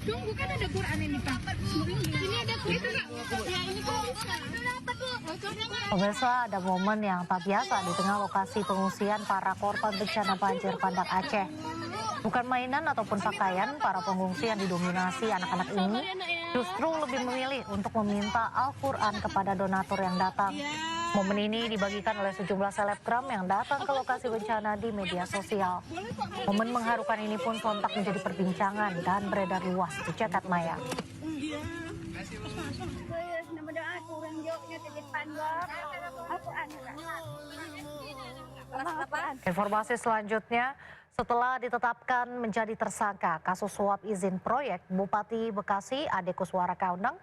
Tunggu kan ada Quran ini Pak. Ini ada Quran Kak. Ya ini kok dapat Bu. Pemirsa, ada momen yang tak biasa di tengah lokasi pengungsian para korban bencana banjir Bandang Aceh. Bukan mainan ataupun pakaian, para pengungsi yang didominasi anak-anak ini justru lebih memilih untuk meminta Al-Quran kepada donatur yang datang. Momen ini dibagikan oleh sejumlah selebgram yang datang ke lokasi bencana di media sosial. Momen mengharukan ini pun sontak menjadi perbincangan dan beredar luas di jagat maya. Informasi selanjutnya, setelah ditetapkan menjadi tersangka kasus suap izin proyek, Bupati Bekasi Ade Kuswara Kaunang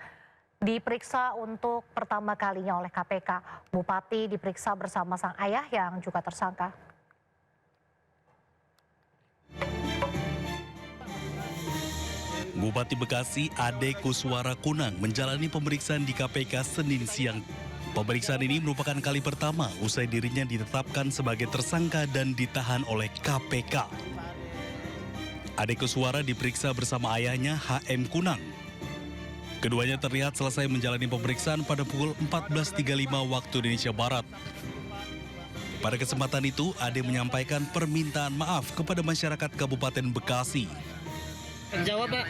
diperiksa untuk pertama kalinya oleh KPK. Bupati diperiksa bersama sang ayah yang juga tersangka. Bupati Bekasi Ade Kuswara Kunang menjalani pemeriksaan di KPK Senin siang. Pemeriksaan ini merupakan kali pertama usai dirinya ditetapkan sebagai tersangka dan ditahan oleh KPK. Ade Kuswara diperiksa bersama ayahnya HM Kunang. Keduanya terlihat selesai menjalani pemeriksaan pada pukul 14.35 waktu Indonesia Barat. Pada kesempatan itu, Ade menyampaikan permintaan maaf kepada masyarakat Kabupaten Bekasi. Jawab Pak.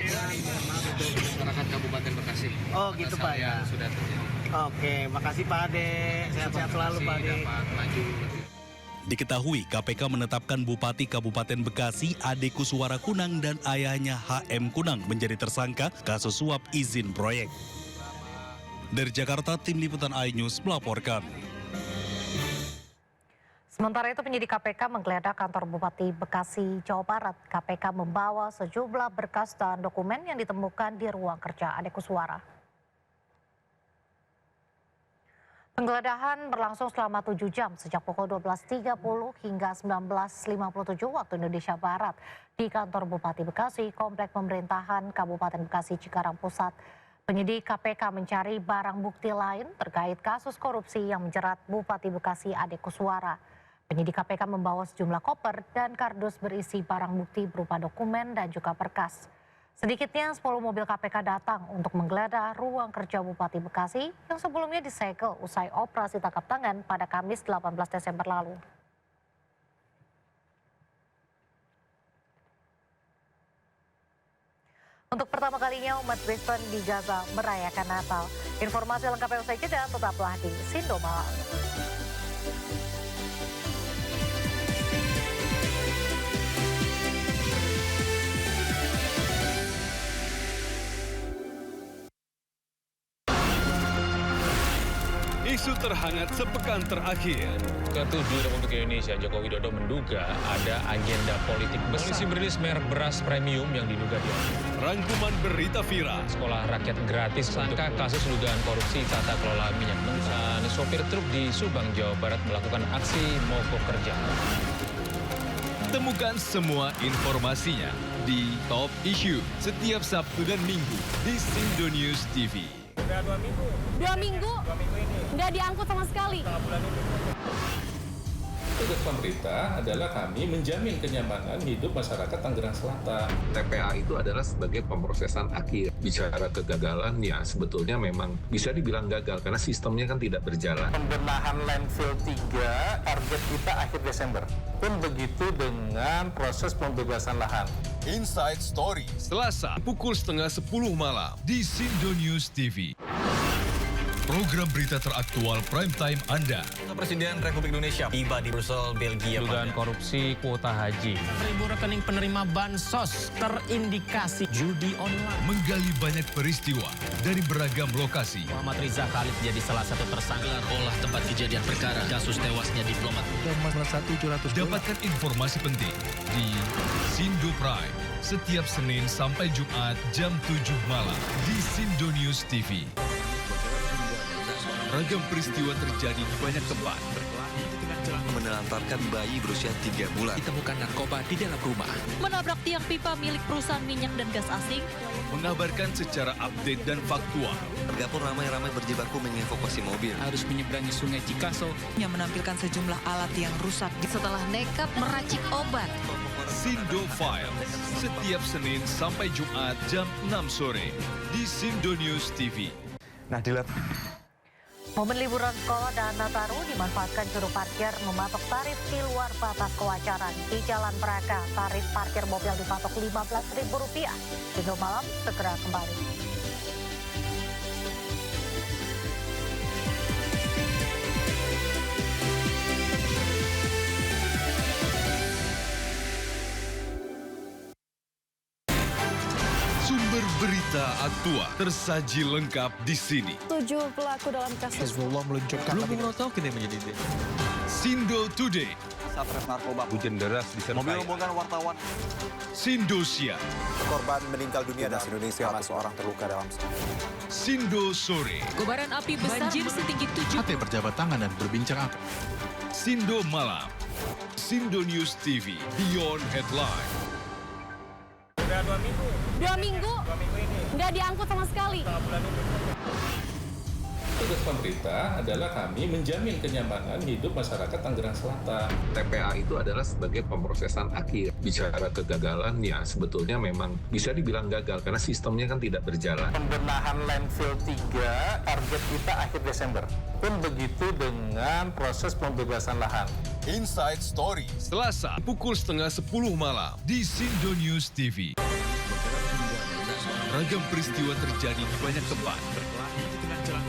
Masyarakat Kabupaten Bekasi. Oh gitu Pak ya. Sudah terjadi. Oke, makasih Pak Ade. Sehat-sehat selalu Pak Ade. Dapat maju. Diketahui KPK menetapkan Bupati Kabupaten Bekasi Ade Kuswara Kunang dan ayahnya HM Kunang menjadi tersangka kasus suap izin proyek. Dari Jakarta, Tim Liputan iNews melaporkan. Sementara itu penyidik KPK menggeledah kantor Bupati Bekasi, Jawa Barat. KPK membawa sejumlah berkas dan dokumen yang ditemukan di ruang kerja Ade Kuswara. Penggeledahan berlangsung selama 7 jam sejak pukul 12.30 hingga 19.57 waktu Indonesia Barat di kantor Bupati Bekasi, Komplek Pemerintahan Kabupaten Bekasi, Cikarang Pusat. Penyidik KPK mencari barang bukti lain terkait kasus korupsi yang menjerat Bupati Bekasi Ade Kuswara. Penyidik KPK membawa sejumlah koper dan kardus berisi barang bukti berupa dokumen dan juga berkas. Sedikitnya 10 mobil KPK datang untuk menggeledah ruang kerja Bupati Bekasi yang sebelumnya disegel usai operasi tangkap tangan pada Kamis 18 Desember lalu. Untuk pertama kalinya umat Kristen di Gaza merayakan Natal. Informasi lengkapnya usai jeda, tetaplah di Sindo Malam. Isu terhangat sepekan terakhir. Ketujuh Republik Indonesia, Joko Widodo menduga ada agenda politik besar. Polisi merilis merek beras premium yang diduga diambil. Rangkuman berita viral. Sekolah rakyat gratis sangka kasus dugaan korupsi tata kelola minyak mentah. Sopir truk di Subang, Jawa Barat melakukan aksi mogok kerja. Temukan semua informasinya di Top Issue setiap Sabtu dan Minggu di Sindo News TV. Udah 2 minggu. 2 minggu? 2 minggu ini. Nggak diangkut sama sekali. Bulan ini. Tugas pemerintah adalah kami menjamin kenyamanan hidup masyarakat Tangerang Selatan. TPA itu adalah sebagai pemrosesan akhir. Bicara kegagalan, ya sebetulnya memang bisa dibilang gagal karena sistemnya kan tidak berjalan. Pembenahan landfill 3, target kita akhir Desember. Pun begitu dengan proses pembebasan lahan. Inside Story, Selasa pukul 9:30 malam di Sindo News TV. Program berita teraktual prime time Anda. Presiden Republik Indonesia tiba di Brussel, Belgia. Dugaan korupsi kuota haji. 1.000 rekening penerima bansos terindikasi judi online. Menggali banyak peristiwa dari beragam lokasi. Muhammad Riza Khalid jadi salah satu tersangka. Olah tempat kejadian perkara kasus tewasnya diplomat. Dapatkan informasi penting di Sindo Prime setiap Senin sampai Jumat jam 7 malam di Sindo News TV. Ragam peristiwa terjadi di banyak tempat. Menelantarkan bayi berusia 3 bulan. Ditemukan narkoba di dalam rumah. Menabrak tiang pipa milik perusahaan minyak dan gas asing. Mengabarkan secara update dan faktual. Warga pun ramai-ramai berjibaku mengevakuasi mobil. Harus menyeberangi sungai Cikaso. Yang menampilkan sejumlah alat yang rusak. Setelah nekat meracik obat. Sindo Files setiap Senin sampai Jumat jam 6 sore di Sindo News TV. Nah, Momen liburan sekolah dan Nataru dimanfaatkan juru parkir mematok tarif di luar batas kewajaran. Di Jalan Braga, tarif parkir mobil dipatok Rp15.000. Sindo Malam segera kembali. Sumber berita aktual tersaji lengkap di sini. 7 pelaku dalam kasus Hezbollah meluncurkan Sindo Today, Satres narkoba, hujan deras disertai mobil rombongan wartawan. Sindosia, Korban meninggal dunia dan Indonesia, 1 orang terluka dalam Sindo Sore, kobaran api besar banjir setinggi 7. Hati berjabat tangan dan berbincang apa? Sindo Malam, Sindo News TV, Beyond Headline. Udah 2 minggu. 2 minggu? 2 minggu ini. Nggak diangkut sama sekali. Bulan ini. Tugas pemerintah adalah kami menjamin kenyamanan hidup masyarakat Tangerang Selatan. TPA itu adalah sebagai pemrosesan akhir. Bicara kegagalannya sebetulnya memang bisa dibilang gagal karena sistemnya kan tidak berjalan. Pembenahan landfill 3, target kita akhir Desember. Pun begitu dengan proses pembebasan lahan. Inside Story, Selasa pukul setengah 10 malam di Sindo News TV. Ragam peristiwa terjadi di banyak tempat.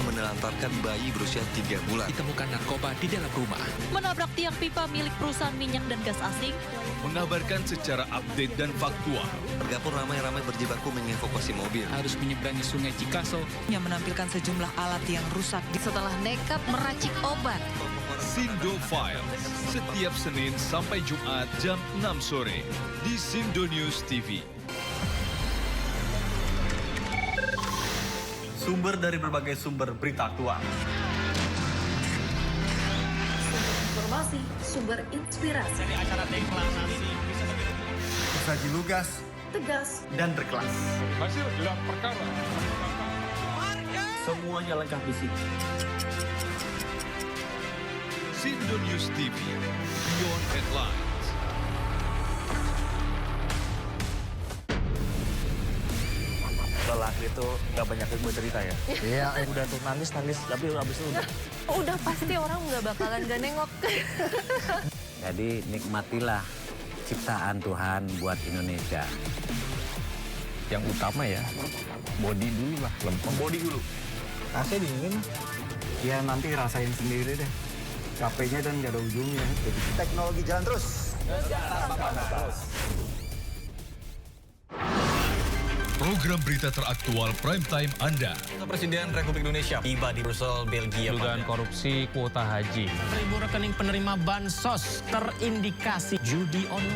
Menelantarkan bayi berusia 3 bulan. Ditemukan narkoba di dalam rumah. Menabrak tiang pipa milik perusahaan minyak dan gas asing. Mengabarkan secara update dan faktual. Warga pun ramai-ramai berjibaku mengevakuasi mobil. Harus menyeberangi sungai Cikaso. Yang menampilkan sejumlah alat yang rusak setelah nekat meracik obat. Sindo Files setiap Senin sampai Jumat jam 6 sore di Sindo News TV. Sumber dari berbagai sumber berita aktual. Sumber informasi, sumber inspirasi. Jadi acara deklarasi bisa saji lugas, Tegas. dan berkelas. Hasil gelar perkara. Semuanya lengkap di sini. Sindo News TV, Beyond Headlines. Lelaki itu nggak banyak yang cerita ya. Iya, udah tuh nangis, tapi abis itu Udah pasti orang nggak bakalan gak nengok. Jadi nikmatilah ciptaan Tuhan buat Indonesia. Yang utama ya, body dulu lah, lempeng. Body dulu. AC dingin, ya nanti rasain sendiri deh. Capeknya dan gak ada ujungnya. Teknologi jalan terus. Program berita teraktual prime time Anda. Presiden Republik Indonesia tiba di Brussel, Belgia. Dugaan korupsi kuota haji. 1.000 rekening penerima bansos terindikasi judi online.